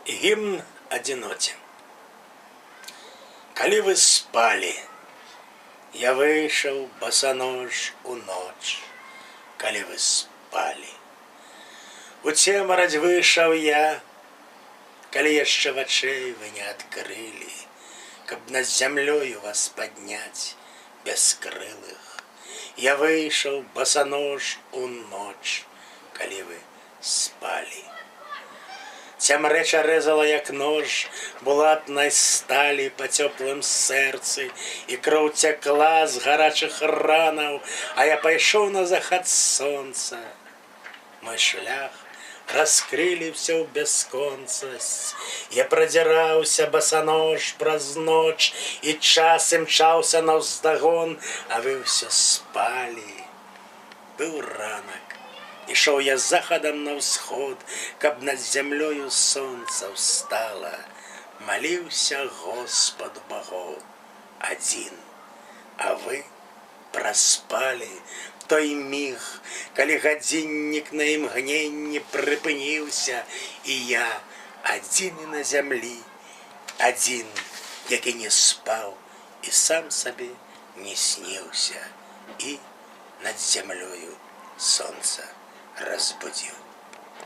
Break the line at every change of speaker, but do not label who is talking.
Гімн адзіноце. Калі вы спалі, я выйшаў басанож у ноч. Калі вы спалі, у цемраць выйшаў я, калі яшчэ вачэй вы не адкрылі, каб над зямлёю вас падняць бяскрылых. Я выйшаў басанож у ноч, калі вы спалі. Цямрэча рэзала, як нож булатнай сталі па цёплым сэрцы, і кроў цякла з гарачых ранаў, а я пайшоў на захад сонца. Мой шлях раскрылі ўсё ў бясконцасць. Я прадзіраўся басанож праз ноч, і час імчаўся наўздагон, а вы ўсё спалі. Быў ранак. Ішоў я захадам на ўсход, каб над зямлёю сонца ўстала. Маліўся Господу багоў адзін, а вы праспалі той міг, калі гадзіннік на імгненне прыпыніўся, і я адзін на зямлі, адзін, які не спаў і сам сабе не сніўся, і над зямлёю сонца разбудзіў.